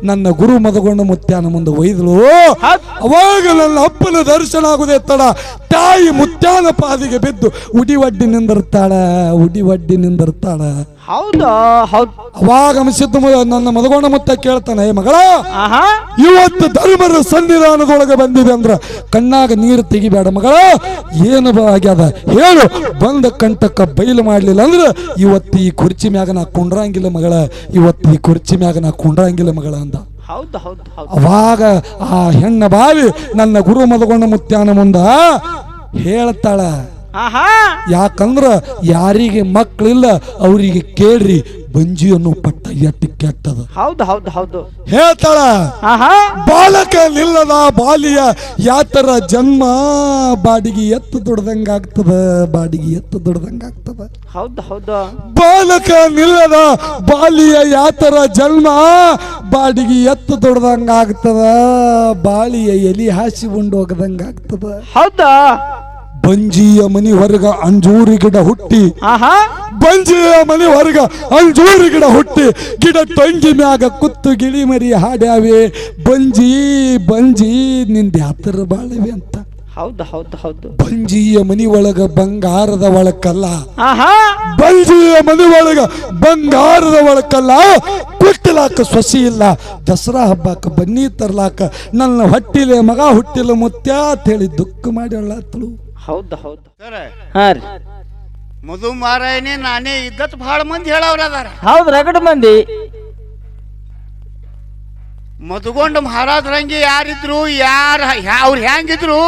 ನನ್ನ ಗುರು ಮದಗೊಂಡ ಮುತ್ಯಾನ ಮುಂದೆ ಒಯ್ದಳು. ಅವಾಗ ನನ್ನ ಅಪ್ಪನ ದರ್ಶನ ಆಗುದೇ ತಡ ತಾಯಿ ಮುತ್ಯಾನ ಪಾದಿಗೆ ಬಿದ್ದು ಉಡಿ ಒಡ್ಡಿ ನಿಂದಿರ್ತಾಳ. ಹೌದಾ? ಹೌದು. ಅವಾಗ ಅನಿಸಿದ್ದು ನನ್ನ ಮದಗೊಂಡ ಮುತ್ತ ಕೇಳ್ತಾನೆ, ಮಗಳ ಇವತ್ತು ಧರ್ಮರ ಸನ್ನಿಧಾನದೊಳಗೆ ಬಂದಿದೆ ಅಂದ್ರ ಕಣ್ಣಾಗ ನೀರು ತೆಗಿಬೇಡ ಮಗಳ, ಏನು ಆಗ್ಯದ ಹೇಳು, ಬಂದ ಕಂಟಕ್ಕ ಬಯಲು ಮಾಡ್ಲಿಲ್ಲ ಅಂದ್ರ ಇವತ್ತು ಈ ಕುರ್ಚಿ ಮ್ಯಾಗ ನಾ ಕುಂಡ್ರಂಗಿಲ್ಲ ಮಗಳ, ಇವತ್ತು ಈ ಕುರ್ಚಿ ಮ್ಯಾಗ ನಾ ಕುಂಡ್ರಂಗಿಲ್ಲ ಮಗಳ ಅಂದ. ಅವಾಗ ಆ ಹೆಣ್ಣ ಬಾವಿ ನನ್ನ ಗುರು ಮದಗೊಂಡ ಮುತ್ಯಾನ ಮುಂದ ಹೇಳ್ತಾಳ, ಯಾಕಂದ್ರ ಯಾರಿಗೆ ಮಕ್ಕಳಿಲ್ಲ ಅವರಿಗೆ ಕೇಳ್ರಿ ಬಂಜಿ ಅನ್ನೋ ಪಟ್ಟ ಎಟ್ಟು ಕೆಟ್ಟದ. ಹೇಳ್ತಾಳ, ಬಾಲಕ ನಿಲ್ಲದ ಬಾಲಿಯ ಯಾತರ ಜನ್ಮ ಬಾಡಿಗೆ ಎತ್ತು ದುಡ್ದಂಗಾಗ್ತದ. ಬಾಲಕ ನಿಲ್ಲದ ಬಾಲಿಯ ಯಾತರ ಜನ್ಮ ಬಾಡಿಗೆ ಎತ್ತು ದುಡ್ದಂಗಾಗ್ತದ, ಬಾಳಿಯ ಎಲಿ ಹಾಸಿ ಉಂಡೋಗದಂಗಾಗ್ತದ. ಹೌದಾ? ಬಂಜಿಯ ಮನಿ ಹೊರಗ ಅಂಜೂರಿ ಗಿಡ ಹುಟ್ಟಿ, ಬಂಜಿಯ ಮನಿ ಹೊರಗ ಅಂಜೂರಿ ಗಿಡ ಹುಟ್ಟಿ, ಗಿಡ ಟೊಂಗಿ ಮ್ಯಾಗ ಕುತ್ತು ಗಿಳಿ ಮರಿ ಹಾಡ್ಯಾವೆ, ಬಂಜಿ ಬಂಜಿ ನಿಂದ ಯಾತರ ಬಾಳವೆ ಅಂತ. ಬಂಜಿಯ ಮನಿ ಒಳಗ ಬಂಗಾರದ ಒಳಕಲ್ಲ, ಬಂಜಿಯ ಮನಿ ಒಳಗ ಬಂಗಾರದ ಒಳಕಲ್ಲ, ಕುಟ್ಟಲಾಕ ಸೊಸಿ ಇಲ್ಲ, ದಸರಾ ಹಬ್ಬಕ್ಕೆ ಬನ್ನಿ ತರ್ಲಾಕ ನನ್ನ ಹೊಟ್ಟಿಲೆ ಮಗ ಹುಟ್ಟಿಲ್ಲ ಮುತ್ಯ ಅಂತ ಹೇಳಿ ದುಃಖ ಮಾಡಿ ಅಳ್ಳತ್ತಳು. ಮಧು ಮಾರಾಯನೇ ನಾನೇ ಇದ್ದತ್ ಬಹಳ ಮಂದಿ ಹೇಳವ್ರ ಅದಾರ. ಹೌದು, ರಗಡ ಮಂದಿ. ಮಧುಗೊಂಡ ಮಹಾರಾಜರಂಗೆ ಯಾರಿದ್ರು, ಅವ್ರು ಹೆಂಗಿದ್ರು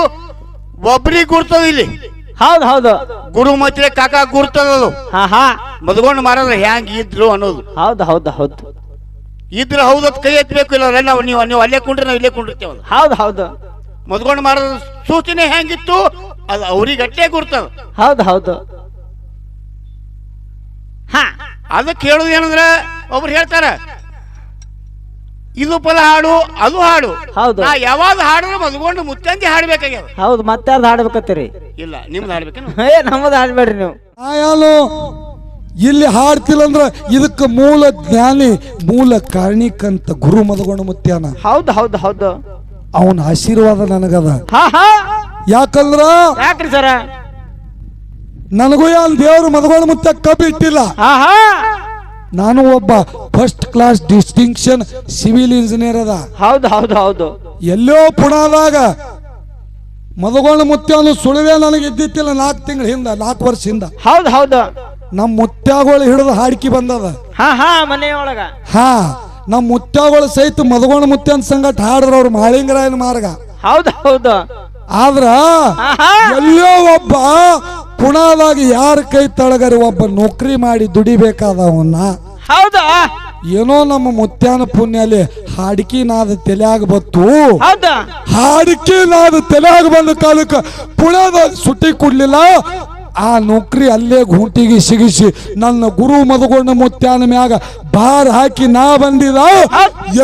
ಒಬ್ರಿಗೆ ಗುರ್ತದ ಇಲ್ಲಿ. ಹೌದು ಗುರು ಮೈತ್ರಿ ಕಾಕ ಗುರ್ತದದು. ಮಧುಗೊಂಡ ಮಹಾರಾಜ ಹೆಂಗ್ ಇದ್ರು ಅನ್ನೋದು. ಹೌದು ಇದ್ರ ಹೌದತ್ ಕೈ ಎತ್ತಬೇಕು, ಇಲ್ಲ ನೀವು ಅಲ್ಲೇ ಕುಂಡ್ರೆ ನಾವು ಇಲ್ಲೇ ಕುಂಡಿರ್ತೇವಲ್ಲ. ಹೌದು ಮಧುಗೊಂಡ ಮಹಾರಾಜ ಸೂಚನೆ ಹೆಂಗಿತ್ತು ಅದು ಅವ್ರಿಗೆ ಅಟ್ಟೆ ಗುರ್ತದ. ಹೌದು ಅದಕ್ಕೆ ಹೇಳುದು ಏನಂದ್ರೆ ಒಬ್ರು ಹೇಳ್ತಾರ ಇದು ಪದ ಹಾಡು ಅದು ಹಾಡು. ನಾ ಯಾವಾಗ ಹಾಡಿದ್ರೆ ಮದ್ಕೊಂಡು ಮುತ್ತಂದಿ ಹಾಡ್ಬೇಕಾಗ್ಯಾವ. ಹೌದು, ಮತ್ತೆ ಯಾರ್ದು ಹಾಡ್ಬೇಕತ್ತೀರಿ? ಇಲ್ಲ, ನಿಮ್ದು ಹಾಡ್ಬೇಕೇನು? ನಮ್ಮದು ಹಾಡ್ಬೇಡ್ರಿ ನೀವು. ಇಲ್ಲಿ ಹಾಡ್ತಿಲ್ಲ ಅಂದ್ರ ಇದಕ್ಕೆ ಮೂಲ ಜ್ಞಾನಿ ಮೂಲ ಕಾರಣಿಕಂತ ಗುರು ಮದಗೊಂಡ ಮುತ್ಯಾನ. ಹೌದು ಅವನ ಆಶೀರ್ವಾದ ನನಗದ. ಯಾಕಂದ್ರ ಯಾಕ್ರಿ ಸರ ನನಗೂ ಯಾನ್ ದೇವ್ರು ಮದಗೊಂಡ ಮುತ್ತ ಕಬ್ಬಿ ಇಟ್ಟಿಲ್ಲ. ನಾನು ಒಬ್ಬ first class distinction civil engineer ಅದ. ಹೌದು ಎಲ್ಲೋ ಪುಣಾದಾಗ ಮದಗೊಂಡ ಮುತ್ಯಾನು ಸುಳಿವೆ ನನಗೆ ಇದ್ದಿತ್ತಿಲ್ಲ 4 ವರ್ಷ ಹಿಂದ. ಹೌದು ನಮ್ಮ ಮುತ್ಯಾಗಳು ಹಿಡಿದು ಹಾಡ್ಕಿ ಬಂದದ. ಮನೆಯೊಳಗ ನಮ್ಮ ಮುತ್ಯಾಗಳು ಸಹಿತ ಮದಗೊಂಡ ಮುತ್ಯಾನ ಸಂಗಟ ಹಾಡ್ರ ಅವ್ರು ಮಾಳಿಂಗರಾಯನ ಮಾರ್ಗ. ಹೌದು ಆದ್ರ ಎಲ್ಲೋ ಒಬ್ಬ ಪುಣಾದಾಗ ಯಾರ ಕೈ ತಳಗರಿ ಒಬ್ಬ ನೌಕರಿ ಮಾಡಿ ದುಡಿಬೇಕಾದವನ್ನ ಏನೋ ನಮ್ಮ ಮುತ್ಯಾನ ಪುಣ್ಯಲ್ಲಿ ಹಾಡಿಕೆ ನಾದ ತಲೆಯಾಗ ಬತ್ತು. ಹಾಡಿಕೆ ನಾದ ತಲೆಯಾಗ ಬಂದ ಕಾಲಕ್ಕೆ ಪುಣಾದಾಗ ಸುಟ್ಟಿ ಕೊಡ್ಲಿಲ್ಲ. ಆ ನೌಕರಿ ಅಲ್ಲೇ ಗೂಟಿಗೆ ಸಿಗಿಸಿ ನನ್ನ ಗುರು ಮದಗೊಂಡ ಮುತ್ಯಾನ ಮ್ಯಾಗ ಬಾರ್ ಹಾಕಿ ನಾ ಬಂದಿದ.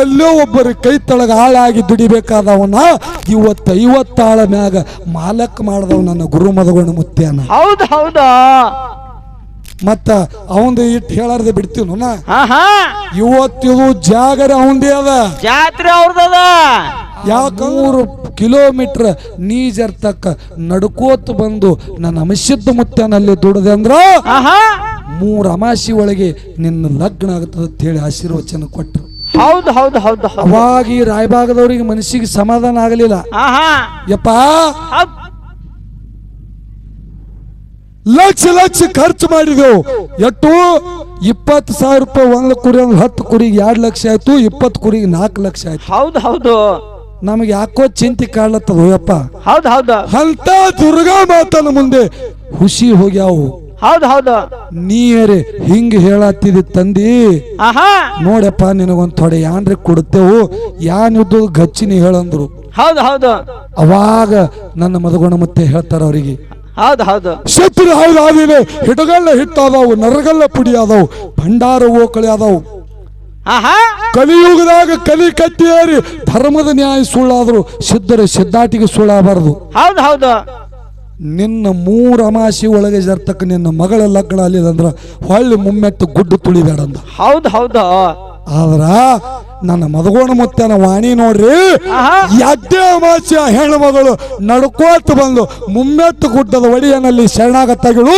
ಎಲ್ಲೋ ಒಬ್ಬರ ಕೈ ತಳಗ ಹಾಳಾಗಿ ದುಡಿಬೇಕಾದವನ ಇವತ್ತು 50 ಆಳ ಮ್ಯಾಗ ಮಾಲಕ್ ಮಾಡ್ದವ್ ನನ್ನ ಗುರು ಮದಗೊಂಡ ಮುತ್ಯಾನ. ಹೌದು ಮತ್ತ ಅವಂದು ಇಟ್ಟು ಹೇಳಾರ್ದೆ ಬಿಡ್ತೀವಿ. ಇವತ್ತಿದು ಜಾಗರ ಅವಂದೇ ಅದ, ಜಾತ್ರೆ ಅವ್ರದದ. 100 ಕಿಲೋಮೀಟರ್ ನೀಜರ್ತಕ್ಕ ನಡ್ಕೋತ ಬಂದು ನನ್ನ ಅಮಶುದ್ಧ ಮುತ್ಯಾನಲ್ಲಿ ದುಡದೆ ಅಂದ್ರ 3 ಅಮಾಸಿ ಒಳಗೆ ನಿನ್ನ ಲಗ್ನ ಆಗ್ತದ ಅಂತ ಹೇಳಿ ಆಶೀರ್ವಚನ ಕೊಟ್ಟರು. ಹೌದು ಅವಾಗ ಈ ರಾಯಭಾಗದವ್ರಿಗೆ ಮನಸ್ಸಿಗೆ ಸಮಾಧಾನ ಆಗಲಿಲ್ಲ. ಯಪ್ಪ ಲಕ್ಷ ಖರ್ಚು ಮಾಡಿದೆವು. ಎಷ್ಟು 20,000 ರೂಪಾಯಿ 1 ಕುರಿ 10 ಕುರಿಗೆ 2 ಲಕ್ಷ ಆಯ್ತು, 20 ಕುರಿಗೆ 4 ಲಕ್ಷ ಆಯ್ತು. ಹೌದು ನಮಗೆ ಯಾಕೋ ಚಿಂತೆ ಕಾಡ್ಲತ್ತದ ಯಪ್ಪ. ಹೌದು ಅಂತ ದುರ್ಗಾ ಮಾತನ ಮುಂದೆ ಹುಸಿ ಹೋಗ್ಯಾವು. ಹೌದು ನೀರೇ ಹಿಂಗ ಹೇಳತ್ತಿದಿ ತಂದಿ, ನೋಡಪ್ಪ ನಿನಗೊಂದ್ ಥೊಡೆ ಯಾನ್ರಿ ಕೊಡ್ತೇವು, ಯಾನ್ ಇದ್ದು ಗಚ್ಚಿನಿ ಹೇಳಂದ್ರು. ಹೌದು ಅವಾಗ ನನ್ನ ಮದಗೊಂಡ ಮತ್ತೆ ಹೇಳ್ತಾರ ಅವರಿಗೆ, ಹೌದು ಶತ್ರು ಹಾಯ್ದಾದಿಲೆ ಹಿಡಗಲ್ಲ ಹಿಟ್ಟಾದವು, ನರಗಲ್ಲ ಪುಡಿ ಆದವು, ಭಂಡಾರ ಓಕಳಿ ಆದವು. ಕಲಿಯುಗದಾಗ ಕಲಿ ಕಟ್ಟಿಯೇರಿ ಧರ್ಮದ ನ್ಯಾಯ ಸುಳ್ಳಾದ್ರು ಸಿದ್ಧರ ಸಿದ್ಧಾಟಿಗೆ ಸುಳ್ಳಾಗಬಾರದು. ಹೌದು ನಿನ್ನ 3 ಅಮಾಸಿ ಒಳಗೆ ಜರ್ತಕ್ಕ ನಿನ್ನ ಮಗಳ ಲಗ್ನ ಅಲ್ಲಿದಂದ್ರ ಹೊಳ್ಳಿ ಮುಮ್ಮೆಟ್ಟು ಗುಡ್ಡು ತುಳಿಬೇಡಂದ. ಹೌದು ಆದ್ರ ನನ್ನ ಮದಗೋಣ ಮುತ್ತನ ವಾಣಿ ನೋಡ್ರಿ ಎಡ್ಡೆ ಅಮಾಸ್ಯ ಹೆಣ್ಣು ಮಗಳು ನಡ್ಕೋತ ಬಂದು ಮುಮ್ಮೆತ್ತು ಗುಡ್ಡದ ಒಡಿಯನಲ್ಲಿ ಶರಣಾಗತಗಳು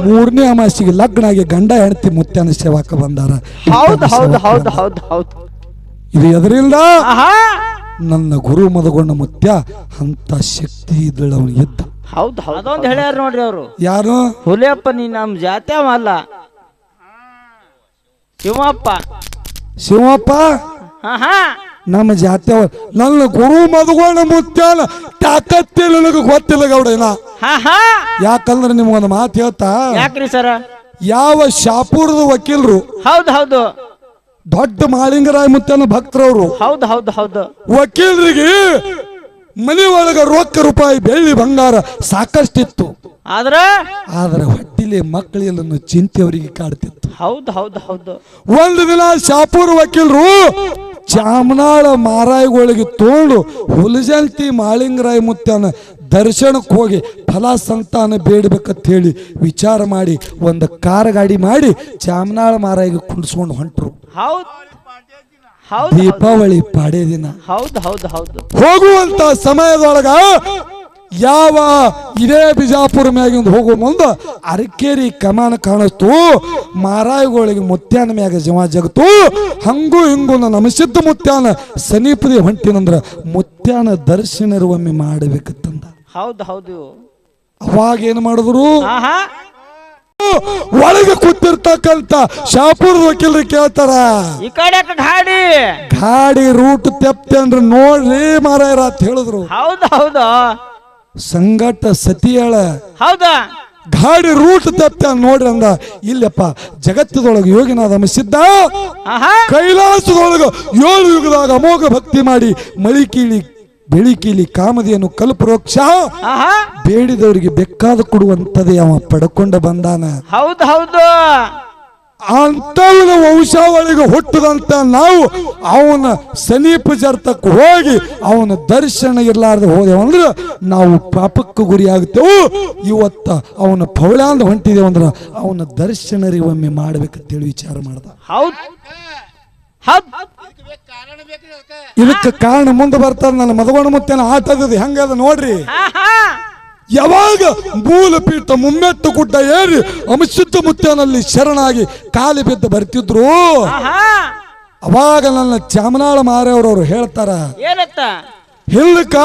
3ನೇ ಅಮಾಸ್ಯೆಗೆ ಲಗ್ನ ಆಗಿ ಗಂಡ ಹೆಂಡತಿ ಮುತ್ತನ ಸೇವಾಕ ಬಂದಾರ. ಹೌದು ಹೌದು ಹೌದು ಹೌದು ಹೌದು. ಇದು ಎದರಿಂದ ನನ್ನ ಗುರು ಮದಗೊಂಡ ಮುತ್ಯ ಅಂತ ಶಕ್ತಿ ಇದ್ದಳು ಅವನು ಇದ್ದ. ಹೌದು ಹೌದು ಅದೊಂದು ಹೇಳ್ಯಾರ ನೋಡ್ರಿ ಅವರು. ಯಾರು? ಹುಲಿಯಪ್ಪ ನೀ ನಮ್ ಜಾತಿ ಅಲ್ಲ, ಶಿವಪ್ಪ. ಶಿವಪ್ಪ ನಮ್ಮ ಜಾತಿ ನನ್ನ ಗುರು ಮದಗೊಂಡ ಮುತ್ಯಾನ ತಾಕತ್ತಿಲ್ಲ ನನಗೆ ಗೊತ್ತಿಲ್ಲ ಗೌಡನ. ಯಾಕಂದ್ರೆ ನಿಮ್ಗೊಂದು ಮಾತು ಹೇಳ್ತಾ. ಯಾಕ್ರಿ ಸರ? ಯಾವ ಶಾಪುರದ ವಕೀಲರು ಹೌದು ಹೌದು ದೊಡ್ಡ ಮಾಳಿಂಗರಾಯ ಮುತ್ತನ ಭಕ್ತರವರು. ಹೌದು ಹೌದು ಹೌದು. ವಕೀಲರಿಗೆ ಮನೆ ಒಳಗ ರೊಕ್ಕ ರೂಪಾಯಿ ಬೆಳ್ಳಿ ಬಂಗಾರ ಸಾಕಷ್ಟಿತ್ತು. ಆದ್ರೆ ಹೊಟ್ಟಿಲೆ ಮಕ್ಕಳೆಲ್ಲ ಚಿಂತೆ ಅವರಿಗೆ ಕಾಡ್ತಿತ್ತು. ಹೌದು ಹೌದು ಹೌದು. ಒಂದು ದಿನ ಶಾಪುರ್ ವಕೀಲರು ಚಾಮನಾಳ ಮಾರಾಯಿಗಳಿಗೆ ತೋಂಡು ಹುಲಜಂತಿ ಮಾಳಿಂಗರಾಯ ಮುತ್ತನ ದರ್ಶನಕ್ಕೆ ಹೋಗಿ ಫಲ ಸಂತಾನ ಬೇಡಬೇಕಂತ ಹೇಳಿ ವಿಚಾರ ಮಾಡಿ ಒಂದು ಕಾರ್ ಗಾಡಿ ಮಾಡಿ ಚಾಮನಾಳ ಮಾರಾಯಿಗೆ ಕುಂಡಿಸ್ಕೊಂಡು ಹೊಂಟ್ರು. ದೀಪಾವಳಿ ಪಾಡೇ ದಿನ. ಹೌದು ಹೌದು ಹೌದು. ಹೋಗುವಂತ ಸಮಯದೊಳಗ ಯಾವ ಇದೇ ಬಿಜಾಪುರ ಮ್ಯಾಗಿಂದ ಹೋಗುವ ಮುಂದ ಅರಕೇರಿ ಕಮಾನ ಕಾಣಿಸ್ತು. ಮಾರಾಯಿಗಳಿಗೆ ಮುತ್ಯಾನ ಮ್ಯಾಗ ಜಮ ಜಗತ್ತು. ಹಂಗೂ ಹಿಂಗೂ ನಮಸಿದ್ದ ಮುತ್ಯಾನ ಸಮೀಪದಿ ಹೊಂಟಿನಂದ್ರ ಮುತ್ಯಾನ ದರ್ಶನ ಒಮ್ಮೆ ಮಾಡಬೇಕಂತಂದ. ಹೌದು ಹೌದು. ಅವಾಗ ಏನ್ ಮಾಡಿದ್ರು, ಒಳಗೆ ಕೂತಿರ್ತಕ್ಕಂತ ಶಾಪುರ ವಕೀಲರು ಕೇಳ್ತಾರ, ಈ ಕಡೆ ಗಾಡಿ ರೂಟ್ ತೆಪ್ತೇನ್ರಿ ನೋಡ್ರಿ ಮಾರಾಯರ ಅಂತ ಹೇಳಿದ್ರು. ಹೌದು ಹೌದು. ಸಂಗಟ ಸತಿಯಳ ಹೌದಾ ಗಾಡಿ ರೂಟ್ ತಪ್ಪ ನೋಡ್ರಿ ಅಂದ. ಇಲ್ಲಪ್ಪ ಜಗತ್ತದೊಳಗೆ ಯೋಗಿನಾದ ಸಿದ್ಧ ಕೈಲಾಸದೊಳಗ 7 ಯುಗದಾಗ ಅಮೋಘ ಭಕ್ತಿ ಮಾಡಿ ಮಳಿ ಕೀಳಿ ಬೆಳಿ ಕೀಲಿ ಕಾಮದಿಯನ್ನು ಕಲ್ಪರೋಕ್ಷ ಬೇಡಿದವರಿಗೆ ಬೇಕಾದ ಕೊಡುವಂತದೇ ಅವ ಪಡ್ಕೊಂಡ ಬಂದಾನ. ಹೌದು ಹೌದು. ಅಂತವನ ವಂಶಾವಳಿಗೆ ಹುಟ್ಟದಂತ ನಾವು ಅವನ ಸಮೀಪ ಜರ್ತಕ್ಕೆ ಹೋಗಿ ಅವನ ದರ್ಶನ ಇರ್ಲಾರ್ದೆ ಹೋದೆವಂದ್ರ ನಾವು ಪಾಪಕ್ಕೆ ಗುರಿ ಆಗ್ತೇವೆ. ಇವತ್ತ ಅವನ ಪೌಳಾಂದ ಹೊಂಟಿದೇವಂದ್ರ ಅವನ ದರ್ಶನರಿಗೆ ಒಮ್ಮೆ ಮಾಡ್ಬೇಕಂತೇಳಿ ವಿಚಾರ ಮಾಡ್ದ. ಇದಕ್ಕೆ ಕಾರಣ ಮುಂದೆ ಬರ್ತಾರ ನನ್ನ ಮದಗೊಂಡ ಮುತ್ತೇನ ಆಟದ ಹೆಂಗದ ನೋಡ್ರಿ. ಯಾವಾಗ ಮೂಲ ಪೀಠ ಮುಮ್ಮೆತ್ತು ಗುಡ್ಡ ಏರಿ ಅಮಶುದ್ಧ ಮುತ್ತನಲ್ಲಿ ಶರಣಾಗಿ ಕಾಲಿ ಬಿದ್ದು ಬರ್ತಿದ್ರು, ಅವಾಗ ನನ್ನ ಚಾಮನಾಳ ಮಾರೆಯವರು ಹೇಳ್ತಾರ, ಹಿಂದಕ್ಕ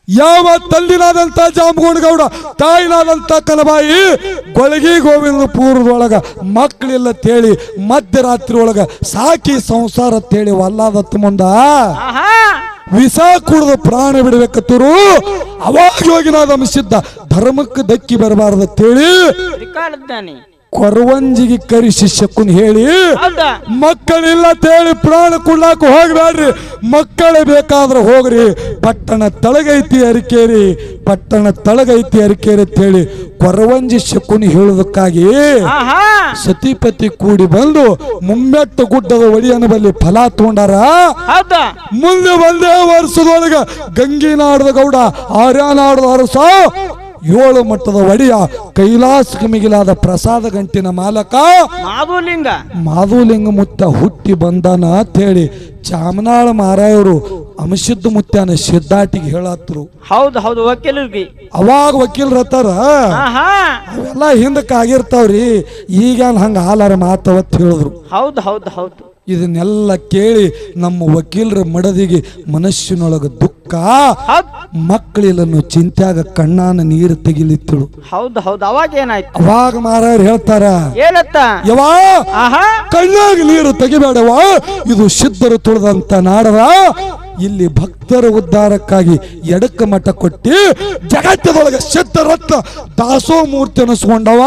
ಯಾವ ತಂದಿನಾದಂತ ಜಾಮಗೊಂಡಗೌಡ ತಾಯಿನಾದಂತ ಕನಬಾಯಿ ಗೊಳಗಿ ಗೋವಿಂದ ಪೂರ್ವದೊಳಗ ಮಕ್ಕಳಿಲ್ಲ ತೇಳಿ ಮಧ್ಯರಾತ್ರಿ ಒಳಗ ಸಾಕಿ ಸಂಸಾರ ತೇಳಿ ವಲ್ಲಾದತ್ತ ಮುಂದ ವಿಷ ಕುಡಿದು ಪ್ರಾಣ ಬಿಡಬೇಕತ್ತರು. ಅವಾಗ ಯೋಗಿನಾದ ಅಂಶಿದ್ದ ಧರ್ಮಕ್ಕೆ ಧಕ್ಕಿ ಬರಬಾರದು ತೇಳಿ ಕೊರವಂಜಿಗೆ ಕರಿ ಶಿಷ್ಯಕ್ಕನ್ ಹೇಳಿ ಮಕ್ಕಳಿಲ್ಲ ತೇಳಿ ಪ್ರಾಣ ಕೊಡ್ಲಾಕ ಹೋಗ್ಬೇಡ್ರಿ, ಮಕ್ಕಳೇ ಬೇಕಾದ್ರೆ ಹೋಗ್ರಿ, ಪಟ್ಟಣ ತಳಗೈತಿ ಅರಿಕೇರಿ, ಪಟ್ಟಣ ತಳಗೈತಿ ಅರಿಕೇರಿ ಅಂತೇಳಿ ಕೊರವಂಜಿ ಶಕುನಿ ಹೇಳುವುದಕ್ಕಾಗಿ ಸತಿಪತಿ ಕೂಡಿ ಬಂದು ಮುಮ್ಮೆಟ್ಟ ಗುಡ್ಡದ ಒಡಿಯನ ಬಲ್ಲಿ ಫಲ ತಗೊಂಡಾರ. ಮುಂದೆ ಒಂದೇ ವರ್ಷದೊಳಗ ಗಂಗಿನಾಡದ ಗೌಡ ಆರ್ಯಾನಾಡದ ಅರಸ 7 ಮಟ್ಟದ ಒಡೆಯ ಕೈಲಾಸಕ್ಕೆ ಮಿಗಿಲಾದ ಪ್ರಸಾದ ಗಂಟಿನ ಮಾಲಕ ಮಾಧುಲಿಂಗ ಮುತ್ತ ಹುಟ್ಟಿ ಬಂದಾನ ಅಂತ ಹೇಳಿ ಚಾಮನಾಳ ಮಾರಾಯವರು ಅಂಶಿದ್ದ ಮುತ್ಯಾನ ಸಿದ್ಧಾಟಿಗೆ ಹೇಳತ್ರು. ಹೌದು ಹೌದು ವಕೀಲರಿಗೆ. ಅವಾಗ ವಕೀಲರ ಹತ್ತಾರ ಅವೆಲ್ಲ ಹಿಂದಕ್ಕೆ ಆಗಿರ್ತಾವ್ರಿ, ಈಗ ಹಂಗ ಹಾಲಾರ ಮಾತವತ್ ಹೇಳಿದ್ರು. ಹೌದು ಹೌದು ಹೌದು. ಇದನ್ನೆಲ್ಲ ಕೇಳಿ ನಮ್ಮ ವಕೀಲರ ಮಡದಿಗೆ ಮನಸ್ಸಿನೊಳಗ ದುಃಖ, ಮಕ್ಕಳಿಲ್ಲನ್ನು ಚಿಂತ್ಯಾಗ ಕಣ್ಣಾನ ನೀರು ತೆಗಿಲಿತ್ತಳು. ಹೌದು ಹೌದು. ಅವಾಗ ಏನಾಯ್ತು? ಅವಾಗ ಮಾರಾಯರು ಹೇಳ್ತಾರ, ಯವಾ ಕಣ್ಣಾಗ ನೀರು ತೆಗಿಬೇಡವಾ, ಇದು ಸಿದ್ಧರು ತುಳಿದಂತ ನಾಡದ, ಇಲ್ಲಿ ಭಕ್ತರ ಉದ್ಧಾರಕ್ಕಾಗಿ ಎಡಕ್ಕ ಮಠ ಕೊಟ್ಟಿ ಜಗತ್ತದೊಳಗೆ ಸಿದ್ಧರತ್ನ ದಾಸೋ ಮೂರ್ತಿ ಅನಿಸ್ಕೊಂಡವ.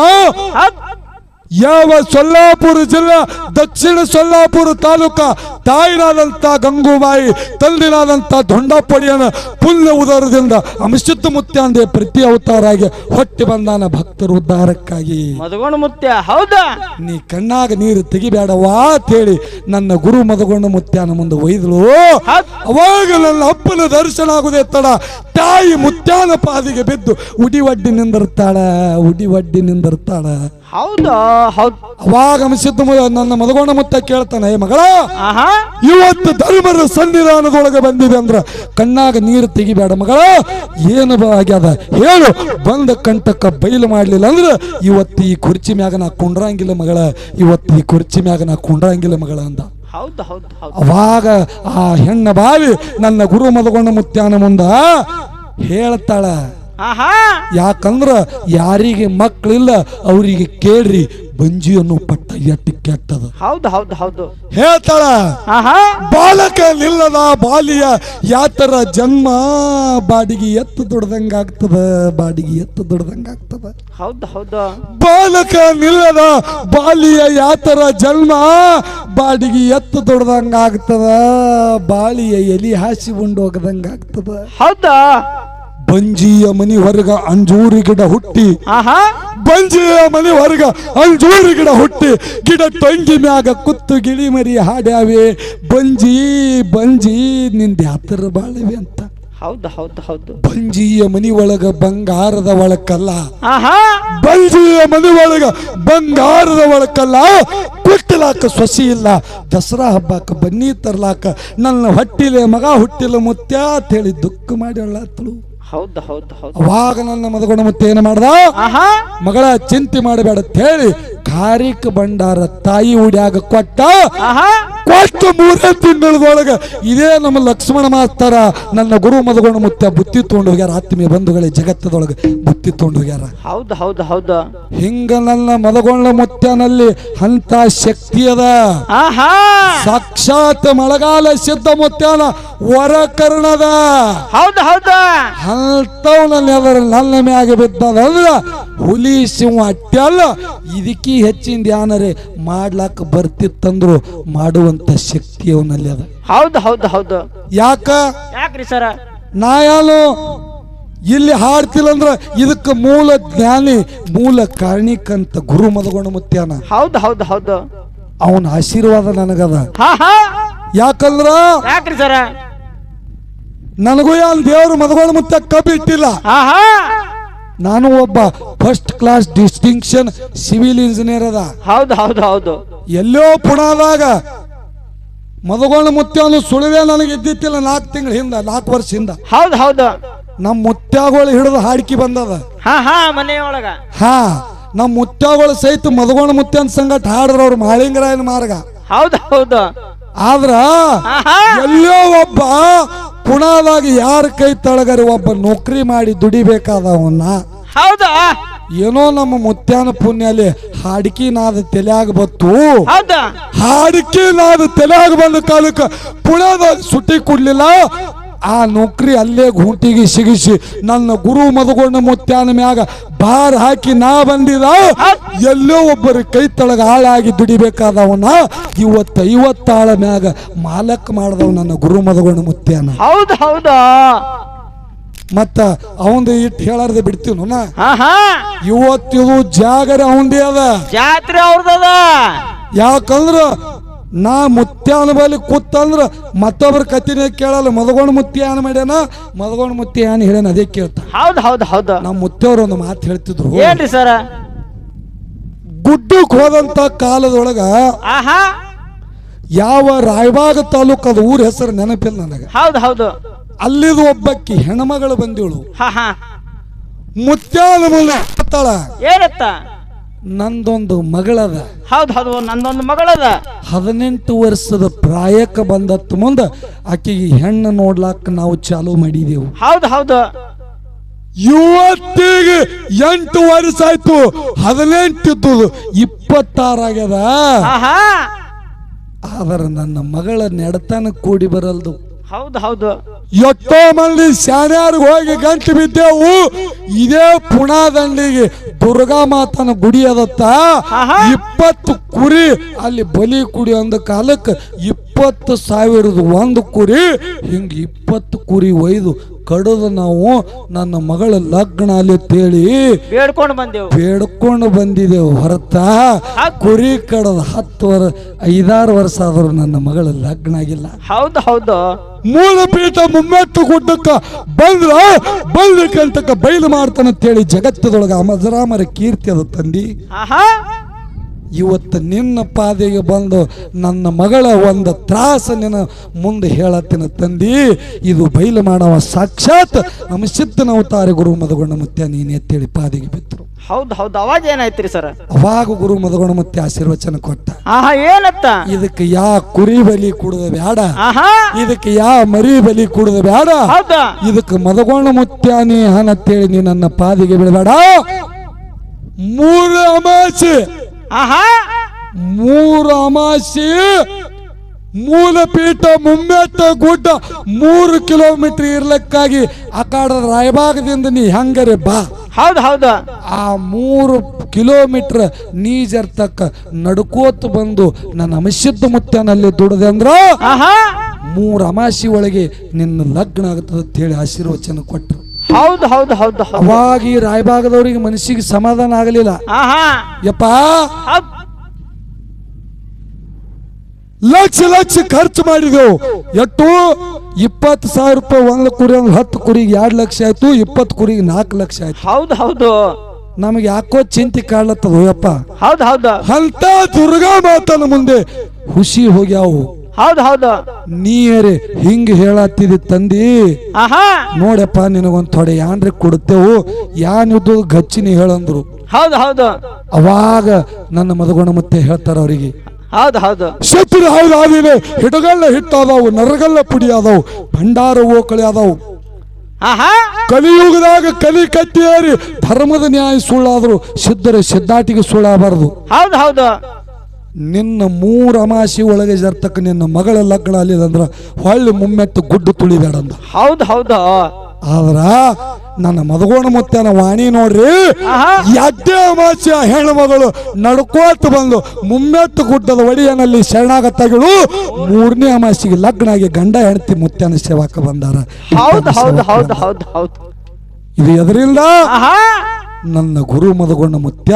ಯಾವ ಸೊಲ್ಲಾಪುರ ಜಿಲ್ಲಾ ದಕ್ಷಿಣ ಸೊಲ್ಲಾಪುರ ತಾಲೂಕ ತಾಯಿನಾದಂತ ಗಂಗೂಬಾಯಿ ತಂದಿನಾದಂತ ದೊಂಡಪ್ಪಡಿಯನ ಪುಣ್ಯ ಉದಾರದಿಂದ ಅಂಶುದ್ಧ ಮುತ್ಯಾಂದೆ ಪ್ರತಿ ಅವತಾರಾಗಿ ಹೊಟ್ಟಿ ಬಂದಾನ ಭಕ್ತರ ಉದ್ಧಾರಕ್ಕಾಗಿ. ಮದಗೊಂಡ ಮುತ್ಯ ಹೌದಾ, ನೀ ಕಣ್ಣಾಗ ನೀರು ತೆಗಿಬೇಡವಾ ಅಂತೇಳಿ ನನ್ನ ಗುರು ಮದಗೊಂಡ ಮುತ್ಯಾನ ಮುಂದೆ ಒಯ್ದಳು. ಅವಾಗ ನನ್ನ ಅಪ್ಪನ ದರ್ಶನ ಆಗುದೇ ತಡ ತಾಯಿ ಮುತ್ಯಾನ ಪಾದಿಗೆ ಬಿದ್ದು ಉಡಿ ಒಡ್ಡಿ ನಿಂದಿರ್ತಾಳ, ಉಡಿ ಒಡ್ಡಿ ನಿಂದಿರ್ತಾಳ. ಹೌದಾ ಹೌದ್ ಅವಾಗ ಅನಿಸಿದ್ದು ನನ್ನ ಮದಗೊಂಡ ಮುತ್ತ ಕೇಳ್ತಾನೆ ಮಗಳ ಆಹಾ ಇವತ್ತು ಧರ್ಮರ ಸನ್ನಿಧಾನದೊಳಗೆ ಬಂದಿದೆ ಅಂದ್ರ ಕಣ್ಣಾಗ ನೀರು ತೆಗಿಬೇಡ ಮಗಳ ಏನು ಆಗ್ಯದ ಹೇಳು ಬಂದ ಕಂಟಕ್ಕ ಬಯಲು ಮಾಡ್ಲಿಲ್ಲ ಅಂದ್ರ ಇವತ್ತು ಈ ಕುರ್ಚಿ ಮ್ಯಾಗ ನಾ ಕುಂಡ್ರಂಗಿಲ್ಲ ಮಗಳ ಇವತ್ತು ಈ ಕುರ್ಚಿ ಮ್ಯಾಗ ನಾ ಕುಂಡ್ರಂಗಿಲ್ಲ ಮಗಳ ಅಂದ ಹೌದು ಹೌದು ಹೌದು ಅವಾಗ ಆ ಹೆಣ್ಣ ಬಾವಿ ನನ್ನ ಗುರು ಮದಗೊಂಡ ಮುತ್ಯಾನ ಮುಂದ ಹೇಳ್ತಾಳ ಆಹಾ ಯಾಕಂದ್ರ ಯಾರಿಗೆ ಮಕ್ಕಳಿಲ್ಲ ಅವರಿಗೆ ಕೇಳ್ರಿ ಬಂಜಿ ಅನ್ನೋ ಪಟ್ಟ ಎಟ್ಟಿ ಕೆಟ್ಟದ ಹೌದು ಹೌದು ಹೌದು ಹೇಳ್ತಾಳ ಆಹಾ ಬಾಲಕ ನಿಲ್ಲದ ಬಾಲಿಯ ಯಾತರ ಜನ್ಮ ಬಾಡಿಗೆ ಎತ್ತು ದುಡ್ದಂಗ ಆಗ್ತದ ಬಾಡಿಗೆ ಎತ್ತು ದುಡ್ದಂಗ ಆಗ್ತದ ಹೌದು ಹೌದು ಬಾಲಕ ನಿಲ್ಲದ ಬಾಲಿಯ ಯಾತರ ಜನ್ಮ ಬಾಡಿಗೆ ಎತ್ತು ದುಡ್ದಂಗ ಆಗ್ತದ ಬಾಳಿಯ ಎಲಿ ಹಾಸಿ ಉಂಡು ಹೋಗದಂಗ ಆಗ್ತದ ಹೌದಾ ಬಂಜಿಯ ಮನಿ ಹೊರಗ ಅಂಜೂರಿ ಗಿಡ ಹುಟ್ಟಿ ಆಹಾ ಬಂಜಿಯ ಮನಿ ಹೊರಗ ಅಂಜೂರಿ ಗಿಡ ಹುಟ್ಟಿ ಗಿಡ ಟೊಂಗಿ ಮ್ಯಾಗ ಕುತ್ತು ಗಿಳಿ ಮರಿ ಹಾಡ್ಯಾವೆ ಬಂಜಿ ಬಂಜಿ ನಿಂದ ಯಾತರ ಬಾಳವೆ ಅಂತ ಹೌದು ಹೌದು ಹೌದು ಬಂಜಿಯ ಮನಿ ಒಳಗ ಬಂಗಾರದ ಒಳಕಲ್ಲ ಆಹಾ ಬಂಜಿಯ ಮನಿ ಒಳಗ ಬಂಗಾರದ ಒಳಕಲ್ಲ ಕುಟ್ಟಲಾಕ ಸೊಸಿ ಇಲ್ಲ ದಸರಾ ಹಬ್ಬಕ್ಕೆ ಬನ್ನಿ ತರ್ಲಾಕ ನನ್ನ ಹೊಟ್ಟಿಲೆ ಮಗ ಹುಟ್ಟಿಲ್ಲ ಮುತ್ಯ ಅಂತ ಹೇಳಿ ದುಃಖ ಮಾಡಿ ಅಳ್ಳಾತಳು ಹೌದು ಹೌದು ಹೌದು ಅವಾಗ ನನ್ನ ಮದಗೊಂಡ ಮುತ್ತೆ ಏನು ಮಾಡ್ದ ಆಹಾ ಮಗಳ ಚಿಂತೆ ಮಾಡಬೇಡ ಅಂತ ಹೇಳಿ ಕಾರಿಕ ಭಂಡಾರ ತಾಯಿ ಉಡ್ಯಾಗ ಕೊಟ್ಟ ಆಹಾ ಕೊಟ್ಟು 3 ತಿಂಗಳದೊಳಗ ಇದೇ ನಮ್ಮ ಲಕ್ಷ್ಮಣ ಮಾಸ್ತರ ನನ್ನ ಗುರು ಮದಗೊಂಡ ಮುತ್ತ ಬುತ್ತಿ ತಗೊಂಡು ಹೋಗ್ಯಾರ ಆತ್ಮೀಯ ಬಂಧುಗಳೇ ಜಗತ್ತದೊಳಗೆ ಬುತ್ತಿ ತಗೊಂಡು ಹೋಗ್ಯಾರ ಹೌದು ಹೌದು ಹೌದು ಹಿಂಗ ನನ್ನ ಮದಗೊಂಡ ಮುತ್ಯನಲ್ಲಿ ಅಂತ ಶಕ್ತಿ ಅದ ಆಹಾ ಸಾಕ್ಷಾತ್ ಮಳೆಗಾಲ ಸಿದ್ಧ ಮುತ್ಯಾನ ವರಕರ್ಣದ ಹೌದು ಹೌದು ಅಂತವ್ ನನ್ನ ಮ್ಯಾಗ ಬಿದ್ದದಂದ್ರ ಹುಲಿ ಸಿಂಹ ಅಟ್ಟಲ್ಲ ಇದಕ್ಕಿ ಹೆಚ್ಚಿಂದ ಯಾನರೇ ಮಾಡ್ಲಾಕ ಬರ್ತಿತ್ತಂದ್ರು ಮಾಡುವಂತ ಶಕ್ತಿ ಅವನಲ್ಲಿ ಅದ ಹೌದು ಹೌದು ಹೌದು ಯಾಕ್ರಿ ಸರ ನಾ ಯಾನು ಇಲ್ಲಿ ಹಾಡ್ತಿಲ್ಲ ಅಂದ್ರ ಇದಕ್ಕೆ ಮೂಲ ಜ್ಞಾನಿ ಮೂಲ ಕಾರಣಿಕಂತ ಗುರು ಮದಗೊಂಡ ಮುತ್ಯಾನ ಹೌದು ಹೌದು ಹೌದು ಅವನ ಆಶೀರ್ವಾದ ನನಗದ ಹಾ ಹಾ ಯಾಕಂದ್ರ ಯಾಕ್ರಿ ಸರ ನನಗೂ ಯಾನ್ ದೇವ್ರು ಮದಗೊಂಡ ಮುತ್ತ ಕಬ್ಬಿಟ್ಟಿಲ್ಲ ಆಹಾ ನಾನು ಒಬ್ಬ first class distinction civil engineer ಅದ ಹೌದು ಹೌದು ಹೌದು ಎಲ್ಲೋ ಪುಣಾದಾಗ ಮದಗೊಂಡ ಮುತ್ಯಾನು ಸುಳಿವೆ ನನಗೆ ಇದ್ದಿತ್ತಿಲ್ಲ 4 ತಿಂಗಳ ಹಿಂದ 4 ವರ್ಷ ಹಿಂದ ಹೌದು ಹೌದು ನಮ್ಮ ಮುತ್ಯಾಗಳು ಹಿಡಿದು ಹಾಡ್ಕಿ ಬಂದದ ಹಾ ಹಾ ಮನೆಯೊಳಗ ಹಾ ನಮ್ಮ ಮುತ್ಯಾಗಳು ಸಹಿತ ಮದಗೊಂಡ ಮುತ್ಯಾನ ಸಂಗಟ ಹಾಡ್ರ ಅವ್ರು ಮಾಳಿಂಗರಾಯನ ಮಾರ್ಗ ಹೌದು ಹೌದು ಆದ್ರ ಎಲ್ಲೋ ಒಬ್ಬ ಪುಣಾದಾಗ ಯಾರ ಕೈ ತಳಗರಿ ಒಬ್ಬ ನೌಕರಿ ಮಾಡಿ ದುಡಿಬೇಕಾದವನ್ನ ಹೌದಾ ಏನೋ ನಮ್ಮ ಮುತ್ಯಾನ ಪುಣ್ಯಲ್ಲಿ ಹಾಡಿಕೆ ನಾದ ತಲೆಯಾಗ ಬತ್ತು ಹೌದಾ ಹಾಡಿಕೆ ನಾದ ತಲೆಯಾಗ ಬಂದ ಕಾಲಕ್ಕೆ ಪುಣಾದಾಗ ಸುಟ್ಟಿ ಕೊಡ್ಲಿಲ್ಲ ಆ ನೌಕರಿ ಅಲ್ಲೇ ಗೂಟಿಗೆ ಸಿಗಿಸಿ ನನ್ನ ಗುರು ಮದಗೊಂಡ ಮುತ್ಯಾನ ಮ್ಯಾಗ ಬಾರ್ ಹಾಕಿ ನಾ ಬಂದಿದ ಎಲ್ಲೋ ಒಬ್ಬರ ಕೈ ತಳಗ ಹಾಳಾಗಿ ದುಡಿಬೇಕಾದವನ ಇವತ್ತು 50 ಆಳ ಮ್ಯಾಗ ಮಾಲಕ್ ಮಾಡ್ದವ್ ನನ್ನ ಗುರು ಮದಗೊಂಡ ಮುತ್ಯಾನ ಹೌದು ಹೌದಾ ಮತ್ತ ಅವಂದು ಇಟ್ಟು ಹೇಳಾರ್ದೆ ಬಿಡ್ತೀವಿ ಹಾ ಹಾ ಇವತ್ತಿದು ಜಾಗರ ಅವಂದೇ ಅದ ಜಾತ್ರೆ ಅವ್ರದದ ಯಾಕಂದ್ರ ನಾ ಮುತ್ಯಾನ ಬಲಿ ಕೂತಂದ್ರ ಮತ್ತೊಬ್ರ ಕತಿನೇ ಕೇಳಲ್ಲ ಮದಗೊಂಡ ಮುತ್ಯಾನ ಮಾಡ್ಯಾನ ಮದಗೊಂಡ ಮುತ್ಯಾನ ಹೇಳ್ಯಾನ ಅದೇ ಕೇಳ್ತ ಹೌದು ಹೌದು ಹೌದು ನಮ್ಮ ಮುತ್ಯವ್ರ ಒಂದು ಮಾತು ಹೇಳ್ತಿದ್ರು ಏನ್ರಿ ಸರ ಗುಡ್ಡಕ್ಕೆ ಹೋದಂತ ಕಾಲದೊಳಗ ಆಹಾ ಯಾವ ರಾಯಬಾಗ ತಾಲೂಕು ಅದು ಊರ ಹೆಸರು ನೆನಪಿಲ್ಲ ನನಗ ಹೌದು ಹೌದು ಅಲ್ಲಿದು ಒಬ್ಬಕ್ಕಿ ಹೆಣ್ಮಗಳು ಬಂದಿವಳು ಹಾ ಹಾ ಮುತ್ಯಾನ ಮುಂದೆ ಹೇಳ್ತಾಳ ಏನತ್ತ ನಂದೊಂದು ಮಗಳದ ಹೌದು ಹೌದು ನಂದೊಂದು ಮಗಳದ 18 ವರ್ಷದ ಪ್ರಾಯಕ್ಕೆ ಬಂದತ್ ಮುಂದ ಆಕೆಗೆ ಹೆಣ್ಣು ನೋಡ್ಲಾಕ ನಾವು ಚಾಲು ಮಾಡಿದೆವು ಹೌದು ಹೌದು ಇವತ್ತಿಗೆ 8 ವರ್ಷ ಆಯ್ತು 18 ಇದ್ದು 26 ಆಗ್ಯದ ಆಹಾ ಆದ್ರ ನನ್ನ ಮಗಳ ನೆಡತನ ಕೂಡಿ ಬರಲ್ದು ಹೌದು ಹೌದು ಎಷ್ಟೋ ಮಂದಿ ಶಾನ್ಯಾರ್ಗೆ ಹೋಗಿ ಗಂಟು ಬಿದ್ದೆವು ಇದೇ ಪುಣಾದಂಡಿಗೆ ದುರ್ಗಾ ಮಾತನ ಗುಡಿ ಅದತ್ತ 20 ಕುರಿ ಅಲ್ಲಿ ಬಲಿ ಕುಡಿ ಅಂದ ಕಾಲಕ್ಕೆ 20,000 ಒಂದು ಕುರಿ ಹಿಂಗ 20 ಕುರಿ ಒಯ್ದು ಕಡದ ನಾವು ನನ್ನ ಮಗಳ ಲಗ್ನ ಅಲ್ಲಿ ತೇಳಿ ಬೇಡ್ಕೊಂಡು ಬಂದೆವು ಬೇಡ್ಕೊಂಡು ಬಂದಿದ್ದೇವು ಹೊರತ ಕುರಿ ಕಡದ 5-6 ವರ್ಷ ಆದರೂ ನನ್ನ ಮಗಳ ಲಗ್ನ ಆಗಿಲ್ಲ. ಹೌದು ಹೌದು ಮೂಲಪೀಠ ಮುಮ್ಮೆಟ್ಟು ಗುಡ್ಡಕ್ಕ ಬಂದ್ಕಂತಕ್ಕ ಬಯಲು ಮಾಡ್ತಾನಂತೇಳಿ ಜಗತ್ತದೊಳಗ ಅಮಜರಾಮರ ಕೀರ್ತಿ ಅದು ತಂದಿ. ಇವತ್ತು ನಿನ್ನ ಪಾದೆಗೆ ಬಂದು ನನ್ನ ಮಗಳ ಒಂದು ತ್ರಾಸ ನಿನ್ನ ಮುಂದೆ ಹೇಳತ್ತಿನ ತಂದಿ. ಇದು ಬಯಲು ಮಾಡವ ಸಾಕ್ಷಾತ್ ನಮ್ಮ ಸಿದ್ಧನ ಅವತಾರ ಗುರು ಮದಗೊಂಡ ಮುತ್ಯ ನೀನು ಎತ್ತೇಳಿ ಪಾದೆಗೆ ಬಿತ್ತರು. ಹೌದು ಹೌದು ಅವಾಜ್ ಏನಾಯ್ತ್ರಿ ಸರ್? ಅವಾಗ ಗುರು ಮದಗೊಂಡ ಮುತ್ಯ ಆಶೀರ್ವಚನ ಕೊಟ್ಟ. ಏನತ್ತ? ಇದಕ್ಕೆ ಯಾ ಕುರಿ ಬಲಿ ಕುಡುದ ಬೇಡ, ಇದಕ್ಕೆ ಯಾ ಮರಿ ಬಲಿ ಕುಡುದ ಬೇಡ, ಇದಕ್ಕೆ ಮದಗೊಂಡ ಮುತ್ಯ ನೀ ಹನತ್ತೇಳಿ ನೀ ನನ್ನ ಪಾದಿಗೆ ಬಿಡಬೇಡ. 3 ಅಮಾಸೆ 3 ಅಮಾಸೆ ಮೂಲಪೀಠ ಮುಮ್ಮೆಟ್ಟ ಗುಡ್ಡ 3 ಕಿಲೋಮೀಟರ್ ಇರ್ಲಕ್ಕಾಗಿ ಆ ಕಾಡದ ರಾಯಭಾಗದಿಂದ ನೀ ಹೆಂಗರೆ ಬಾ. ಹೌದು ಹೌದು ಆ 3 ಕಿಲೋಮೀಟರ್ ನೀ ಜರ್ತಕ್ಕ ನಡ್ಕೋತ ಬಂದು ನನ್ನ ಅಮಸಿದ್ಧ ಮುತ್ಯನಲ್ಲಿ ದುಡದೆ ಅಂದ್ರ 3 ಅಮಾಸಿ ಒಳಗೆ ನಿನ್ನ ಲಗ್ನ ಆಗ್ತದ ಅಂತ ಹೇಳಿ ಆಶೀರ್ವಚನ ಕೊಟ್ಟರು. ಹೌದು ಹೌದು ಹೌದು ಅವಾಗ ಈ ರಾಯಭಾಗದವರಿಗೆ ಮನಸ್ಸಿಗೆ ಸಮಾಧಾನ ಆಗಲಿಲ್ಲ. ಯಪ್ಪ ಲಕ್ಷ ಖರ್ಚು ಮಾಡಿದೆವು. ಎಷ್ಟು? 20,000 ರೂಪಾಯಿ ಒಂದು ಕುರಿ ಅಂದ್ರೆ 10 ಕುರಿಗೆ 2 ಲಕ್ಷ ಆಯ್ತು, 20 ಕುರಿಗೆ 4 ಲಕ್ಷ ಆಯ್ತು. ಹೌದು ಹೌದು ನಮಗೆ ಯಾಕೋ ಚಿಂತೆ ಕಾಡ್ಲತ್ತದ ಯಪ್ಪ. ಹೌದು ಹೌದು ಅಂತ ದುರ್ಗಾ ಮಾತನ ಮುಂದೆ ಹುಸಿ ಹೋಗ್ಯಾವು. ಹೌದು ಹೌದು ನೀರೇ ಹಿಂಗ ಹೇಳತ್ತಿದಿ ತಂದಿ. ನೋಡಪ್ಪ ನಿನಗೊಂದ್ ಥೊಡೆ ಯಾನ್ರಿ ಕೊಡ್ತೇವು, ಯಾನ್ ಇದ್ದು ಗಚ್ಚಿನಿ ಹೇಳಂದ್ರು. ಹೌದು ಹೌದು ಅವಾಗ ನನ್ನ ಮದಗೊಂಡ ಮತ್ತೆ ಹೇಳ್ತಾರ ಅವರಿಗೆ. ಹೌದು ಹೌದು ಶತ್ರು ಹೌದಾದಿಲೆ ಹಿಡಗಲ್ಲ ಹಿಟ್ಟಾದವು, ನರಗಲ್ಲ ಪುಡಿ ಆದವು, ಭಂಡಾರ ಓಕಳಿ ಆದವು. ಕಲಿಯುಗದಾಗ ಕಲಿ ಕಟ್ಟಿಯಾರಿ ಧರ್ಮದ ನ್ಯಾಯ ಸುಳ್ಳಾದ್ರು ಸಿದ್ಧರ ಸಿದ್ಧಾಟಿಗೆ ಸುಳ್ಳಾಗಬಾರದು. ಹೌದು ಹೌದು ನಿನ್ನ 3 ಅಮಾಸಿ ಒಳಗೆ ಜರ್ತಕ್ಕ ನಿನ್ನ ಮಗಳ ಲಗ್ನ ಅಲ್ಲಿದಂದ್ರ ಹೊಳ್ಳಿ ಮುಮ್ಮೆಟ್ಟು ಗುಡ್ಡು ತುಳಿಬೇಡಂದ. ಹೌದು ಹೌದು ಆದ್ರ ನನ್ನ ಮದಗೋಣ ಮುತ್ತನ ವಾಣಿ ನೋಡ್ರಿ, 2 ಅಮಾಸಿಯ ಹೆಣ್ಣು ಮಗಳು ನಡ್ಕೋತ ಬಂದು ಮುಮ್ಮೆಟ್ಟು ಗುಡ್ಡದ ಒಡಿಯನಲ್ಲಿ ಶರಣಾಗತ್ತಗಳು 3ನೇ ಅಮಾಸಿಗೆ ಲಗ್ನ ಆಗಿ ಗಂಡ ಹೆಂಡತಿ ಮುತ್ತನ ಸೇವಾಕ ಬಂದಾರ. ಹೌದು ಹೌದು ಹೌದು ಹೌದು ಹೌದು ಇದು ಎದರಿಂದ ನನ್ನ ಗುರು ಮದಗೊಂಡ ಮುತ್ಯ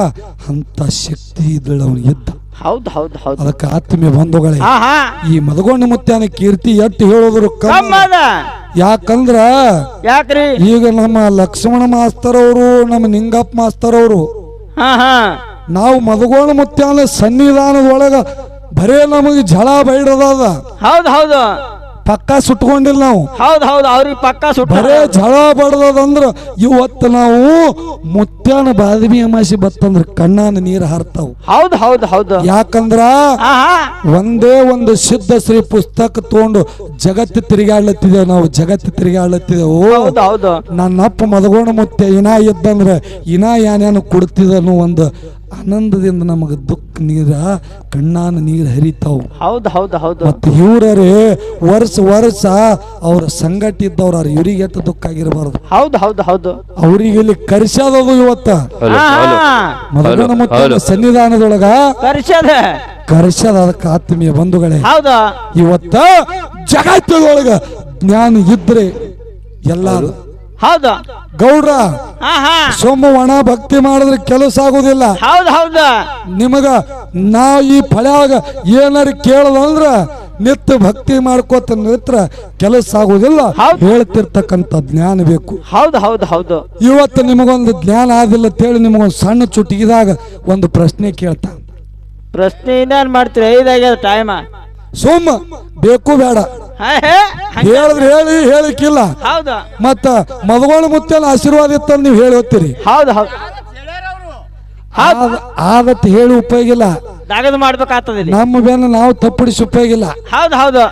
ಅಂತ ಶಕ್ತಿ ಇದ್ದಳವನು ಇದ್ದ. ಹೌದು ಹೌದು ಹೌದು ಅದಕ್ಕೆ ಆತ್ಮೀಯ ಬಂಧುಗಳೇ, ಈ ಮದಗೊಂಡ ಮುತ್ಯನ ಕೀರ್ತಿ ಎಟ್ಟು ಹೇಳಿದ್ರು ಯಾಕಂದ್ರ ಯಾಕ್ರಿ ಈಗ ನಮ್ಮ ಲಕ್ಷ್ಮಣ ಮಾಸ್ತರ್ ಅವರು, ನಮ್ಮ ನಿಂಗಪ್ಪ ಮಾಸ್ತರ್ ಅವರು, ನಾವು ಮದಗೋಣ ಮುತ್ಯನ ಸನ್ನಿಧಾನದೊಳಗ ಬರೇ ನಮಗೆ ಝಳ ಬೈಡದ. ಹೌದು ಹೌದು ಪಕ್ಕ ಸುಟ್ಕೊಂಡಿಲ್ಲ ನಾವು. ಹೌದು ಹೌದು ಅವ್ರಿಗೆ ಪಕ್ಕ ಬರೇ ಝಳ ಬಡ್ದಂದ್ರ ಇವತ್ತು ನಾವು ಮುತ್ಯಾನ ಬಾದಮಿ ಅಮಾಸಿ ಬತ್ತಂದ್ರ ಕಣ್ಣಾನ ನೀರು ಹಾರ್ತಾವ. ಹೌದು ಹೌದು ಹೌದು ಯಾಕಂದ್ರ ಒಂದೇ ಒಂದು ಸಿದ್ಧ ಶ್ರೀ ಪುಸ್ತಕ ತಗೊಂಡು ಜಗತ್ತು ತಿರುಗಾಡ್ಲತ್ತಿದ್ದೇವೆ ನಾವು, ಜಗತ್ತು ತಿರುಗಾಡ್ಲತ್ತಿದ್ದೆವು. ನನ್ನಪ್ಪ ಮದಗೋಣ ಮುತ್ಯ ಇನ ಇದ್ದಂದ್ರ ಇನ ಏನೇನು ಕೊಡ್ತಿದನು ಒಂದು ಆನಂದದಿಂದ ನಮಗ ದುಃಖ ನೀರ ಕಣ್ಣಾನ ನೀರು ಹರಿತಾವ್. ಹೌದು ಹೌದು ಹೌದು ಮತ್ತೆ ಇವ್ರೇ ವರ್ಷ ಅವ್ರ ಸಂಗಟ ಇದ್ದವ್ರ ಇವ್ರಿಗೆ ಎಷ್ಟು ದುಃಖ ಆಗಿರಬಾರ್ದು. ಹೌದು ಹೌದು ಹೌದು ಅವ್ರಿಗೆ ಇಲ್ಲಿ ಕರ್ಸೋದು ಇವತ್ತ ಮದಗೋಣ ಮುತ್ಯನ ಸನ್ನಿಧಾನದೊಳಗ ಕರ್ಸದ. ಅದಕ್ಕೆ ಆತ್ಮೀಯ ಬಂಧುಗಳೇ, ಇವತ್ತ ಜಗತ್ತದೊಳಗ ಜ್ಞಾನ ಇದ್ರೆ ಎಲ್ಲಾರು ಹೌದು ಗೌಡ್ರ ಸೋಮ ಒಣ ಭಕ್ತಿ ಮಾಡಿದ್ರೆ ಕೆಲಸ ಆಗುದಿಲ್ಲ. ನಿಮಗ ನಾ ಈ ಫಳ್ಯಾಗ ಏನಾರ ಕೇಳದಂದ್ರ ನಿತ್ಯ ಭಕ್ತಿ ಮಾಡ್ಕೋತ ನಿತ್ರ ಕೆಲಸ ಆಗುದಿಲ್ಲ. ಹೇಳ್ತಿರ್ತಕ್ಕಂಥ ಜ್ಞಾನ ಬೇಕು. ಹೌದು ಹೌದು ಹೌದು ಇವತ್ತು ನಿಮಗೊಂದು ಜ್ಞಾನ ಆದಿಲ್ಲ ಅಂತೇಳಿ ನಿಮಗೊಂದು ಸಣ್ಣ ಚುಟಿಗಿದಾಗ ಒಂದು ಪ್ರಶ್ನೆ ಕೇಳ್ತಾ. ಪ್ರಶ್ನೆ ಇನ್ನೇನ್ ಮಾಡ್ತೀರಿ? 5 ಆಗ್ಯದ ಟೈಮ್. ಸೋಮ ಬೇಕು ಬೇಡ ಹೇಳಿದ್ರೆ ಹೇಳಿಕ್ಕಿಲ್ಲ. ಮತ್ತ ಮದಗೋಣ ಮುತ್ಯನ ಆಶೀರ್ವಾದ ಇತ್ತ ನೀವು ಹೇಳಿ ಹೋಗ್ತೀರಿ. ಆದತ್ ಹೇಳಿ ಉಪಯೋಗ ಇಲ್ಲ, ಮಾಡ್ಬೇಕಾಗ್ತದೆ. ನಮ್ಮ ಬೆನ್ನ ನಾವು ತಪ್ಪಿಡಿಸಿ ಉಪಯೋಗ ಇಲ್ಲ. ಹೌದು ಹೌದು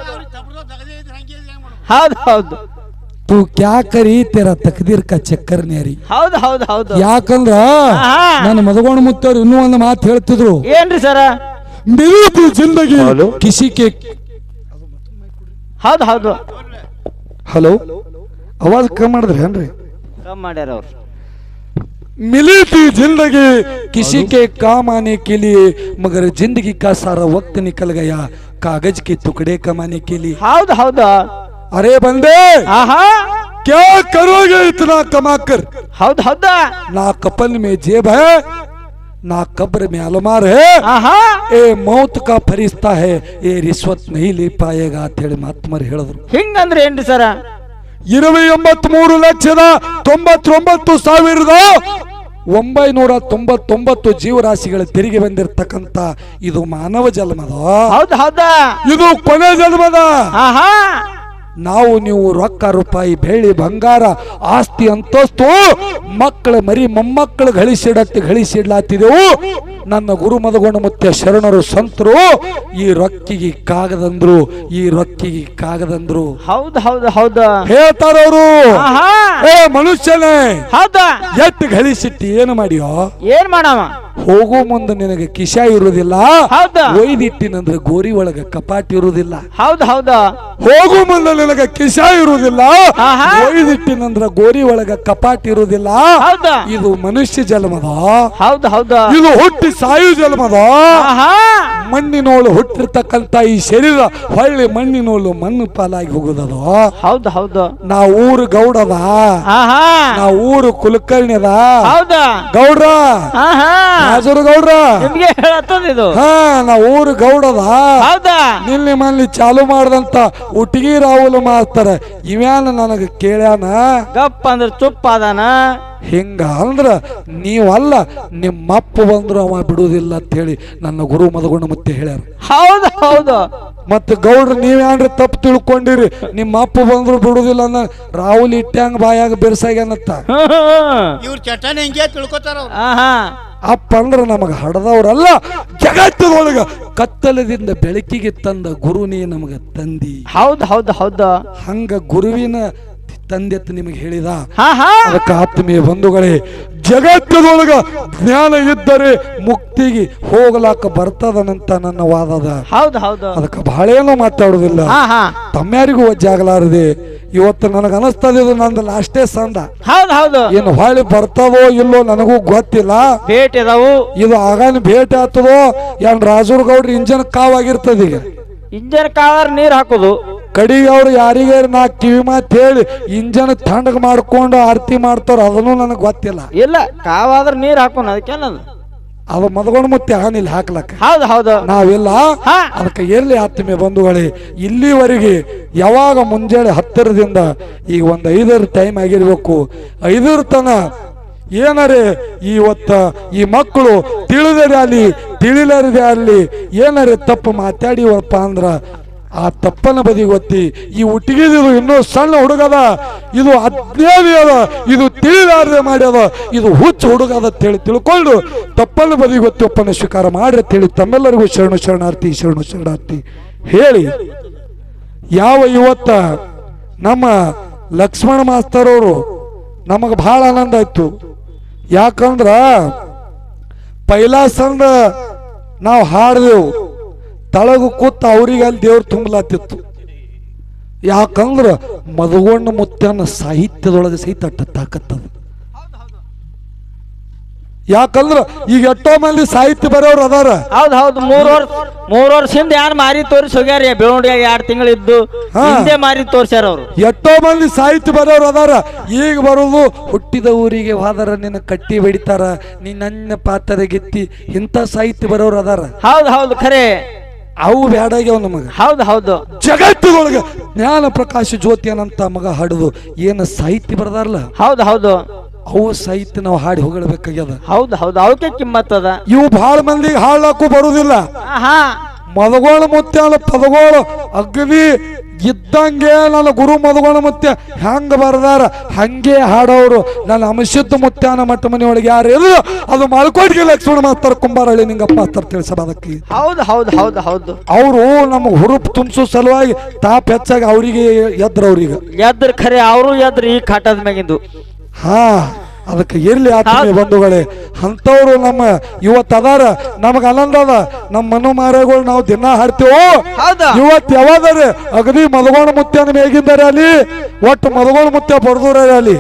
ಹೌದು ಹೌದು ತೂ ಕ್ಯಾ ಕರಿ ತೇರಾ ತಕದೀರ್ ಕಾ ಚಕ್ಕರ್ ನೇರಿ. ಹೌದು ಹೌದು ಹೌದು ಯಾಕಂದ್ರ ನನ್ನ ಮದಗೋಣ ಮುತ್ತವ್ರು ಇನ್ನೂ ಒಂದು ಮಾತು ಹೇಳ್ತಿದ್ರು. ಏನ್ರಿ ಸರ? ಮಿಲಿತಿ ಜಿಂದಗಿ ಕಿಸಿ ಕೆ. ಹೌದು ಹೌದು ಹಲೋ, ಅವಾಜ್ ಕಮ್ಮಿ ಮಾಡಿದ್ರಿ ಏನ್ರಿ? ಕಮ್ಮಿ ಮಾಡ್ಯಾರ ಅವ್ರು. मिली थी जिंदगी किसी के काम आने के लिए, मगर जिंदगी का सारा वक्त निकल गया कागज के टुकड़े कमाने के लिए। ಹೌದು ಹೌದು अरे बंदे ಆಹಾ क्या करोगे इतना कमाकर? ಹೌದು ಹೌದು ना कपन में जेब है ना कब्र में अलमार है, ಆಹಾ ए मौत का फरिश्ता है, ये रिश्वत नहीं ले पाएगा ಅಂತ ಹೇಳಿ ಮಹಾತ್ಮರು ಹೇಳಿದ್ರು. ಹಿಂಗಂದ್ರೆ ಏನ್ರಿ ಸರ 23,99,999 ಜೀವರಾಶಿಗಳ ತೆರಿಗೆ ಬಂದಿರತಕ್ಕಂತ ಇದು ಮಾನವ ಜನ್ಮದ. ಹೌದು ಹೌದಾ ಇದು ಕೊನೆ ಜನ್ಮದ. ಆಹಾ ನಾವು ನೀವು ರೊಕ್ಕ ರೂಪಾಯಿ ಬೆಳ್ಳಿ ಬಂಗಾರ ಆಸ್ತಿ ಅಂತಸ್ತು ಮಕ್ಕಳ ಮರಿ ಮೊಮ್ಮಕ್ಕಳು ಗಳಿಸಿಡ್ಲಾತಿದೆವು. ನನ್ನ ಗುರು ಮದಗೊಂಡ ಮುತ್ಯ ಶರಣರು ಸಂತರು ಈ ರೊಕ್ಕಿಗೆ ಕಾಗದಂದ್ರು, ಈ ರೊಕ್ಕಿಗೆ ಕಾಗದಂದ್ರು ಹೌದು ಹೌದು ಹೌದು ಹೇಳ್ತಾರವ್ರು. ಆಹಾ ಏ ಮನುಷ್ಯನೇ, ಹೌದಾ ಎಟ್ಟು ಗಳಿಸಿಟ್ಟು ಏನು ಮಾಡಿಯೋ? ಏನ್ ಮಾಡವ? ಹೋಗೋ ಮುಂದೆ ನಿನಗೆ ಕಿಶ ಇರುವುದಿಲ್ಲ, ಹೌದಾ ಒಯ್ದಿಟ್ಟಿನಂದ್ರೆ ಗೋರಿ ಒಳಗ ಕಪಾಟ್ ಇರುವುದಿಲ್ಲ. ಹೌದು ಹೌದು ಹೋಗೋ ಮುಂದೆ ನಿನಗೆ ಕಿಶ ಇರುವುದಿಲ್ಲ, ಆಹಾ. ಒಯ್ದಿಟ್ಟಿನಂದ್ರ ಗೋರಿ ಒಳಗ ಕಪಾಟ್ ಇರುವುದಿಲ್ಲ. ಹೌದಾ ಇದು ಮನುಷ್ಯ ಜನ್ಮದ, ಹೌದು ಹೌದು ಇದು ಹುಟ್ಟಿ ಸಾಯು ಜನ್ಮದ. ಆಹಾ ಮಣ್ಣಿನೋಳು ಹುಟ್ಟಿರ್ತಕ್ಕಂತ ಈ ಶರೀರ ಹೊಳ್ಳಿ ಮಣ್ಣಿನೋಳು ಮಣ್ಣು ಪಾಲಾಗಿ ಹೋಗುದದು. ಹೌದು ಹೌದು ನಾ ಊರು ಗೌಡದ, ಆಹಾ ನಾ ಊರು ಕುಲಕರ್ಣಿದ ಹೌದಾ ಗೌಡ್ರ, ಆಹಾ ರಾಜರು ಗೌಡ್ರ. ನಿಮ್ಗೆ ಹೇಳತ್ತದ ಇದು. ಹಾ ನಾ ಊರು ಗೌಡದ. ಹೌದಾ ನಿನ್ನೆ ಮಲ್ಲಿ ಚಾಲು ಮಾಡ್ದಂತ ಉಟ್ಗಿ ರಾಹುಲ್ ಮಾಡ್ತಾರೆ ಇವ್ಯಾನ ನನಗ ಕೇಳ್ಯಾನ. ಗಪ್ಪ ಅಂದ್ರೆ ಚುಪ್ಪ ಅದಾನ. ಹಿಂಗ ಅಂದ್ರ ನೀವಲ್ಲ ನಿಮ್ಮಪ್ಪ ಬಂದ್ರು ಅವ ಬಿಡುವುದಿಲ್ಲ ಅಂತ ಹೇಳಿ ನನ್ನ ಗುರು ಮದಗೊಂಡ ಮತ್ತೆ ಹೇಳ್ಯಾರ. ಹೌದು ಹೌದು ಮತ್ತೆ ಗೌಡ್ರ ನೀವ್ಯಾನ್ರಿ ತಪ್ಪು ತಿಳ್ಕೊಂಡಿರಿ, ನಿಮ್ಮ ಅಪ್ಪ ಬಂದ್ರು ಬಿಡುದಿಲ್ಲ ಅನ್ನ ರಾಹುಲ್ ಇಟ್ಟ್ಯಾಂಗ ಬಾಯಾಗ ಬಿರ್ಸಾಗ್ಯಾನತ್ತ. ಇವ್ರ ಚಟನೆ ಹಿಂಗೆ ತಿಳ್ಕೊತಾರ ಅವ್ರು. ಆಹಾ ಅಪ್ಪ ಅಂದ್ರ ನಮಗ ಹಡದವ್ರಲ್ಲ, ಜಗತ್ತದೊಳಗ ಕತ್ತಲದಿಂದ ಬೆಳಕಿಗೆ ತಂದ ಗುರುನೇ ನಮಗ ತಂದಿ. ಹೌದು ಹೌದು ಹೌದು ಹಂಗ ಗುರುವಿನ ತಂದೆ ಅಂತ ನಿಮಗೆ ಹೇಳಿದ. ಹಾ ಹಾ ಅದಕ್ಕೆ ಆತ್ಮೀಯ ಬಂಧುಗಳೇ, ಜಗತ್ತದೊಳಗ ಜ್ಞಾನ ಇದ್ದರೆ ಮುಕ್ತಿಗೆ ಹೋಗಲಾಕ ಬರ್ತದನಂತ ನನ್ನ ವಾದದ. ಹೌದು ಹೌದು ಅದಕ್ಕೆ ಬಹಳೇನೋ ಮಾತಾಡುದಿಲ್ಲ, ಹಾ ಹಾ ತಮ್ಮ್ಯಾರಿಗೂ ವಜ್ಜಾಗಲಾರದೆ. ಇವತ್ತು ನನಗ ಅನಸ್ತದ ಇದು ನಂದು ಲಾಸ್ಟೇ ಸಂದ. ಹೌದು ಹೌದು ಏನು ಹೊಳ್ಳಿ ಬರ್ತದೋ ಇಲ್ಲೋ ನನಗೂ ಗೊತ್ತಿಲ್ಲ. ಭೇಟಿ ಅದಾವು. ಇದು ಆಗಾನ ಭೇಟಿ ಆಗ್ತದೋ ಏನ್ ರಾಜೂರ್ ಗೌಡ್ರಿ ಇಂಜನ್ ಕಾವಾಗಿರ್ತದ. ಈಗ ಇಂಜನ್ ಕಾವರ್ ನೀರ್ ಹಾಕೋದು, ಕಡಿಗೆ ಅವ್ರು ಯಾರಿಗೆ ನಾ ಕಿವಿ ಮಾತು ಹೇಳಿ ಇಂಜನ್ ತಣ್ಣಗ್ ಮಾಡ್ಕೊಂಡು ಆರತಿ ಮಾಡ್ತಾರ, ಅದನ್ನು ನನಗೆ ಗೊತ್ತಿಲ್ಲ. ಇಲ್ಲ ಕಾವಾದ್ರ ನೀರ್ ಹಾಕೋಣ ಅದಕ್ಕೇನದು. ಅದು ಮದಗೊಂಡು ಮತ್ತೆ ಹಾನಿಲ್ಲ ಹಾಕ್ಲಕ್ಕ ಹೌದು ಹೌದು ನಾವಿಲ್ಲ. ಹಾ ಅದಕ್ಕೆ ಎಲ್ಲಿ ಆತ್ಮೀಯ ಬಂಧುಗಳೇ, ಇಲ್ಲಿವರೆಗೆ ಯಾವಾಗ ಮುಂಜಾನೆ 10ರಿಂದ ಈಗ ಒಂದು 5 ಟೈಮ್ ಆಗಿರ್ಬೇಕು, 5 ತನ ಏನರೇ ಇವತ್ತ ಈ ಮಕ್ಕಳು ತಿಳಿದರೆ ಅಲ್ಲಿ ತಿಳಿಲಾರದೆ ಅಲ್ಲಿ ಏನರೇ ತಪ್ಪು ಮಾತಾಡಿವಪ್ಪ ಅಂದ್ರ ಆ ತಪ್ಪನ ಬದಿ ಗೊತ್ತಿ. ಈ ಹುಟ್ಟಿಗಿದು ಇನ್ನೂ ಸಣ್ಣ ಹುಡುಗದ, ಇದು ಅಜ್ಞಾನಿ ಅದ, ಇದು ತಿಳಿಲಾರದೆ ಮಾಡ್ಯದ, ಇದು ಹುಚ್ಚು ಹುಡುಗದ ಅಂತೇಳಿ ತಿಳ್ಕೊಂಡು ತಪ್ಪನ ಬದಿ ಗೊತ್ತಿ ಒಪ್ಪನ ಸ್ವೀಕಾರ ಮಾಡ್ರಿ ಅಂತೇಳಿ ತಮ್ಮೆಲ್ಲರಿಗೂ ಶರಣು ಶರಣಾರ್ಥಿ ಶರಣು ಶರಣಾರ್ಥಿ ಹೇಳಿ, ಯಾವ ಇವತ್ತ ನಮ್ಮ ಲಕ್ಷ್ಮಣ ಮಾಸ್ತರ್ ಅವರು ನಮಗೆ ಬಹಳ ಆನಂದ ಆಯ್ತು. ಯಾಕಂದ್ರ ಪೈಲಾಸಂದ ನಾವು ಹಾಡ್ದೆವು, ತಳಗು ಕೂತ ಅವ್ರಿಗೆ ಅಲ್ಲಿ ದೇವ್ರು ತುಂಬಲಾತಿತ್ತು. ಯಾಕಂದ್ರ ಮದಗೊಂಡ ಮುತ್ಯನ ಸಾಹಿತ್ಯದೊಳಗೆ ಸಹಿತ ಅಟ್ಟ ತಾಕತ್ತದ. ಯಾಕಂದ್ರ ಈಗ ಎಷ್ಟೋ ಮಂದಿ ಸಾಹಿತ್ಯ ಬರೋರು ಅದಾರ. ಹೌದು ಹೌದು 3 ವರ್ಷದಿಂದ ಯಾರು ಮಾರಿ ತೋರಿಸಿ ಹೋಗ್ಯಾರ. ಬೆಳವಣಿಗೆ 2 ತಿಂಗಳಿದ್ದು ಹಿಂದೆ ಮಾರಿ ತೋರ್ಸ್ಯಾರ ಅವ್ರು. ಎಷ್ಟೋ ಮಂದಿ ಸಾಹಿತ್ಯ ಬರೋರು ಅದಾರ. ಈಗ ಬರೋದು ಹುಟ್ಟಿದ ಊರಿಗೆ ಹೋದರ ನಿನ್ನ ಕಟ್ಟಿ ಬಡಿತಾರ, ನೀ ನನ್ನ ಪಾತ್ರದ ಗೆತ್ತಿ, ಇಂಥ ಸಾಹಿತ್ಯ ಬರೋರು ಅದಾರ. ಹೌದು ಹೌದು ಖರೆ. ಅವು ಬ್ಯಾಡಾಗ್ಯಾವ ನಮಗ. ಹೌದು ಹೌದು ಜಗತ್ತದೊಳಗ ಜ್ಞಾನ ಪ್ರಕಾಶ ಜ್ಯೋತಿ ಅನ್ನಂತ ಮಗ ಹಾಡುದು ಏನು ಸಾಹಿತ್ಯ ಬರದಾರಲ್ಲ, ಹೌದು ಹೌದು ಅವು ಸಾಹಿತ್ಯ ನಾವು ಹಾಡಿ ಹೋಗಬೇಕಾಗ್ಯದ. ಹೌದು ಹೌದು ಅವಕ್ಕೆ ಕಿಮ್ಮತ್ತದ. ಇವು ಬಹಳ ಮಂದಿಗೆ ಹಾಡ್ಲಾಕು ಬರುದಿಲ್ಲ. ಹಾ ಮದಗೋಳ ಮುತ್ಯಾನ ಪದಗೋಳು ಅಗ್ನಿ ಇದ್ದಂಗೆ ನನ್ನ ಗುರು ಮದಗೋಳ ಮುತ್ಯ ಹೆಂಗ ಬರ್ದಾರ ಹಂಗೆ ಹಾಡೋರು. ನನ್ನ ಅಂಶುದ್ಧ ಮುತ್ಯಾನ ಮಟ್ಟ ಮನೆಯೊಳಗೆ ಯಾರು ಇದ್ರು ಅದು ಮಲ್ಕೋಟಿಗೆ ಲಕ್ಷ್ಮಣ ಮಾಸ್ತರ ಕುಂಬಾರಳ್ಳಿ ನಿಂಗಪ್ಪ ಮಾಸ್ತರ ತಿಳಿಸಬಾದಕ್ಕೆ. ಹೌದು ಹೌದು ಹೌದು ಹೌದು ಅವರು ನಮ್ಮ ಹುರುಪ್ ತುಂಬಿಸೋ ಸಲುವಾಗಿ ತಾಪ್ ಹೆಚ್ಚಾಗಿ ಅವರಿಗೆ ಎದ್ರ ಅವ್ರಿಗೆ ಎದ್ರ ಖರೆ ಅವರು ಎದ್ರ ಈ ಕಾಟದ ಮ್ಯಾಗಿಂದು. ಹಾ ಅದಕ್ಕೆ ಇರ್ಲಿ ಆತ್ಮೀಯ ಬಂಧುಗಳೇ, ಅಂತವ್ರು ನಮ್ಮ ಇವತ್ತು ಅದಾರ. ನಮಗ ಆನಂದ ಅದ, ನಮ್ಮ ಮನು ಮಾರಗಳು ನಾವು ದಿನ ಹಾಡ್ತೇವೋ. ಇವತ್ತು ಯಾವಾದರೆ ಅಗದಿ ಮದಗೋಣ ಮುತ್ಯನ ಮೇಗಿಂದರೆ ಅಲ್ಲಿ, ಒಟ್ಟು ಮದಗೋಣ ಮುತ್ಯ ಬಡದೂರ ಅಲ್ಲಿ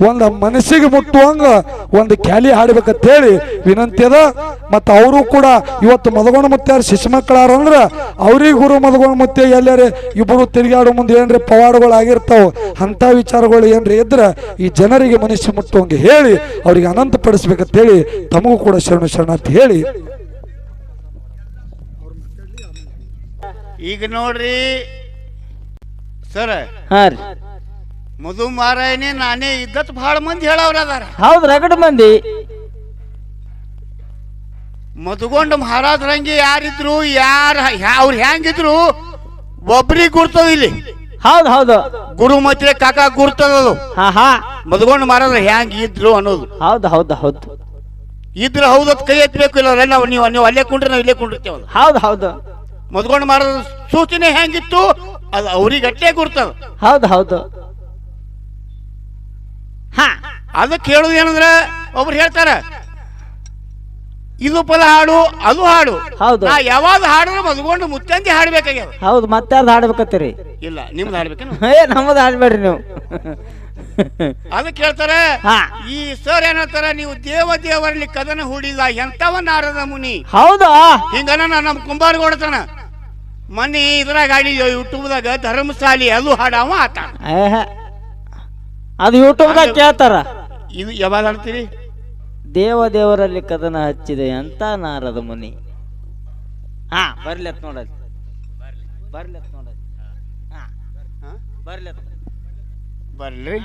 ಒಂದು ಮನಸ್ಸಿಗೆ ಮುಟ್ಟುವಂಗ ಒಂದು ಕ್ಯಾಲಿ ಹಾಡ್ಬೇಕಂತ ಹೇಳಿ ವಿನಂತಿ ಅದ. ಮತ್ತು ಅವರು ಕೂಡ ಇವತ್ತು ಮದಗೋಣ ಮುತ್ಯಾರ ಶಿಶು ಮಕ್ಕಳಾರ ಅಂದ್ರೆ ಅವ್ರಿಗೆ ಗುರು ಮದಗೋಣ ಮುತ್ಯ ಎಲ್ಲಾರೆ ಇಬ್ಬರು ತಿರುಗಾಡೋ ಮುಂದೆ ಏನ್ರಿ ಪವಾಡಗಳು ಆಗಿರ್ತಾವ, ಅಂತ ವಿಚಾರಗಳು ಏನ್ರಿ ಇದ್ರೆ ಈ ಜನರಿಗೆ ಮನಸ್ಸು ಮುಟ್ಟುವಂಗೆ ಹೇಳಿ ಅವ್ರಿಗೆ ಅನಂತ ಪಡಿಸ್ಬೇಕಂತ ಹೇಳಿ ತಮಗೂ ಕೂಡ ಶರಣ ಅಂತ ಹೇಳಿ. ಈಗ ನೋಡ್ರಿ ಸರ್, ಹಾ ರೀ, ಮಧು ಮಾರಾಯನೇ ನಾನೇ ಇದ್ದತ್ ಬಹಳ ಮಂದಿ ಹೇಳವ್ರ ಅದಾರ. ಹೌದು, ರಗಡ್ ಮಂದಿ. ಮಧುಗೊಂಡ ಮಹಾರಾಜರಂಗೆ ಯಾರಿದ್ರು, ಅವ್ರು ಹೆಂಗಿದ್ರು ಒಬ್ರಿಗೆ ಗುರ್ತದ ಇಲ್ಲಿ. ಹೌದು ಹೌದು, ಗುರು ಮತ್ತೆ ಕಾಕ ಗುರ್ತದದು. ಹಾ ಹಾ, ಮಧುಗೊಂಡ ಮಹಾರಾಜ ಹೆಂಗ್ ಇದ್ರು ಅನ್ನೋದು. ಹೌದು ಹೌದು ಹೌದು, ಇದ್ರ ಹೌದತ್ ಕೈ ಎತ್ತಬೇಕು, ಇಲ್ಲ ನೀವು ಅಲ್ಲೇ ಕುಂಡ್ರೆ ನಾವು ಇಲ್ಲೇ ಕುಂಡಿರ್ತೇವಲ್ಲ. ಹೌದು ಹೌದು, ಮಧುಗೊಂಡ ಮಹಾರಾಜ ಸೂಚನೆ ಹೆಂಗಿತ್ತು ಅದು ಅವ್ರಿಗೆ ಅಟ್ಟೆ ಗುರ್ತದ. ಹೌದು ಹೌದು. ಹಾ, ಅದಕ್ಕೆ ಹೇಳುದು ಏನಂದ್ರ ಒಬ್ರು ಹೇಳ್ತಾರ ಇದು ಪದ ಹಾಡು ಅದು ಹಾಡು. ಹೌದು. ನಾ ಯಾವಾಗ ಹಾಡಿದ್ರೆ ಮದ್ಕೊಂಡು ಮುತ್ತಂದಿ ಹಾಡ್ಬೇಕಾಗ್ಯಾವ. ಹೌದು, ಮತ್ತೆ ಯಾರ್ದು ಹಾಡ್ಬೇಕತ್ತೀರಿ? ಇಲ್ಲ, ನಿಮ್ದು ಹಾಡ್ಬೇಕೇನು? ನಮ್ಮದು ಹಾಡ್ಬೇಡ್ರಿ ನೀವು. ಅದಕ್ಕೆ ಹೇಳ್ತಾರ ಹಾ, ಈ ಸರ್ ಏನ್ ಹೇಳ್ತಾರ, ನೀವು ದೇವರಲ್ಲಿ ಕದನ ಹೂಡಿಲ್ಲ ಎಂತವ ನಾರದ ಮುನಿ. ಹೌದಾ? ಹಿಂಗನ ನಮ್ಮ ಕುಂಬಾರಗೌಡತನ ಮನಿ ಇದ್ರಾಗ ಆಡಿದ್ಯೋ ಯೂಟ್ಯೂಬ್ದಾಗ ಧರ್ಮಶಾಲಿ ಅದು ಹಾಡವ ಆತ. ಅದು ಯೂಟ್ಯೂಬ್ದಾಗ ಕೇಳ್ತಾರ. ಇದು ಯಾವಾಗ ಹಾಡ್ತೀರಿ? ದೇವರಲ್ಲಿ ಕದನ ಹಚ್ಚಿದೆ ಅಂತ ನಾರದ ಮುನಿ. ಹಾ, ಬರ್ಲತ್ ನೋಡಲ್ಲಿ, ಬರ್ಲತ್ ನೋಡಲ್ಲಿ. ಹಾ, ಬರ್ಲತ್ ಬರ್ಲಿ.